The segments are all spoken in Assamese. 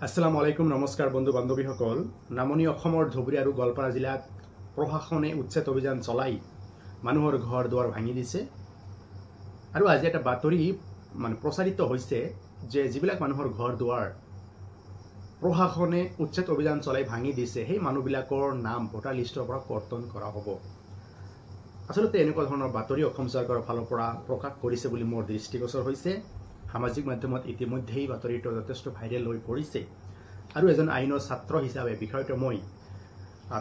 আসসালামু আলাইকুম নমস্কাৰ বন্ধু বান্ধৱীসকল নামনি অসমৰ ধুবুৰী আৰু গোৱালপাৰা জিলাত প্ৰশাসনে উচ্ছেদ অভিযান চলাই মানুহৰ ঘৰ দুৱাৰ ভাঙি দিছে আৰু আজি এটা বাতৰি প্ৰচাৰিত হৈছে যে যিবিলাক মানুহৰ ঘৰ দুৱাৰ প্ৰশাসনে উচ্ছেদ অভিযান চলাই ভাঙি দিছে সেই মানুহবিলাকৰ নাম ভোটাৰ লিষ্টৰ পৰা কৰ্তন কৰা হ'ব। আচলতে এনেকুৱা ধৰণৰ বাতৰি অসম চৰকাৰৰ ফালৰ পৰা প্ৰকাশ কৰিছে বুলি মোৰ দৃষ্টিগোচৰ হৈছে। সামাজিক মাধ্যমত ইতিমধ্যেই বাতৰিটো যথেষ্ট ভাইৰেল হৈ পৰিছে আৰু এজন আইনৰ ছাত্ৰ হিচাপে বিষয়টো মই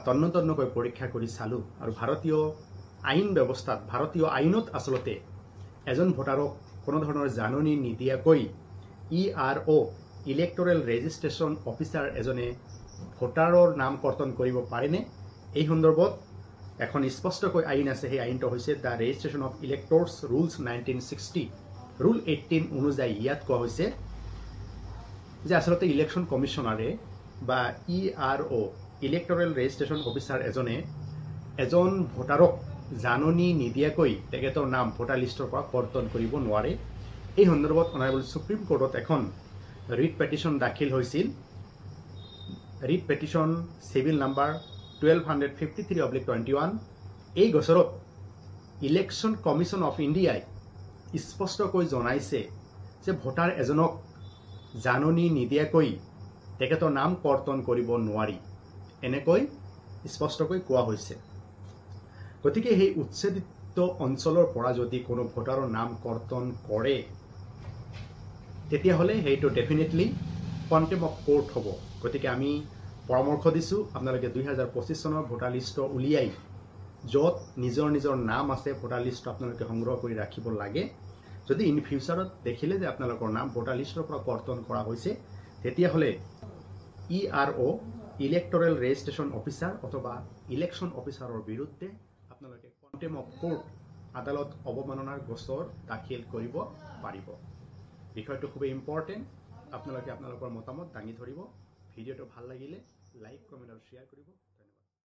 তন্নতন্নকৈ পৰীক্ষা কৰি চালোঁ আৰু ভাৰতীয় আইন ব্যৱস্থাত ভাৰতীয় আইনত আচলতে এজন ভোটাৰক কোনো ধৰণৰ জাননী নিদিয়াকৈ ERO ইলেক্টৰেল ৰেজিষ্ট্ৰেশ্যন অফিচাৰ এজনে ভোটাৰৰ নাম কৰ্তন কৰিব পাৰেনে? এই সন্দৰ্ভত এখন স্পষ্টকৈ আইন আছে। সেই আইনটো হৈছে the registration of electors rules 1960 rule 18 অনুযায়ী ইয়াত কোৱা হৈছে যে আচলতে ইলেকশ্যন কমিশনাৰে বা ERO ইলেক্টৰেল ৰেজিষ্ট্ৰেশ্যন অফিচাৰ এজনে এজন ভোটাৰক জাননী নিদিয়াকৈ তেখেতৰ নাম ভোটাৰ লিষ্টৰ পৰা কৰ্তন কৰিব নোৱাৰে। এই সন্দৰ্ভত অনাৰেবল সুপ্ৰিম কোৰ্টত এখন ৰিট পেটিশ্যন দাখিল হৈছিল। Writ petition civil number 1253/21। এই গোচৰত ইলেকশ্যন কমিশন অফ ইণ্ডিয়াই স্পষ্টকৈ জনাইছে যে ভোটাৰ এজনক জাননী নিদিয়াকৈ তেখেতৰ নাম কৰ্তন কৰিব নোৱাৰি, এনেকৈ স্পষ্টকৈ কোৱা হৈছে। গতিকে সেই উচ্ছেদিত অঞ্চলৰ পৰা যদি কোনো ভোটাৰৰ নাম কৰ্তন কৰে তেতিয়াহ'লে সেইটো ডেফিনেটলি কণ্টেম্প অফ কোৰ্ট হ'ব। গতিকে আমি পৰামৰ্শ দিছোঁ আপোনালোকে 2025 চনৰ ভোটাৰ লিষ্ট উলিয়াই য'ত নিজৰ নিজৰ নাম আছে ভোটাৰ লিষ্ট আপোনালোকে সংগ্ৰহ কৰি ৰাখিব লাগে। যদি ইন ফিউচাৰত দেখিলে যে আপোনালোকৰ নাম ভোটাৰ লিষ্টৰ পৰা কৰ্তন কৰা হৈছে তেতিয়াহ'লে ERO ইলেক্টৰেল ৰেজিষ্ট্ৰেশ্যন অফিচাৰ অথবা ইলেকশ্যন অফিচাৰৰ বিৰুদ্ধে আপোনালোকে কণ্টেম্প অফ কোৰ্ট আদালত অৱমাননাৰ গোচৰ দাখিল কৰিব পাৰিব। বিষয়টো খুবেই ইম্পৰ্টেণ্ট। আপোনালোকে আপোনালোকৰ মতামত দাঙি ধৰিব। ভিডিঅ'টো ভাল লাগিলে লাইক কমেণ্ট আৰু শ্বেয়াৰ কৰিব।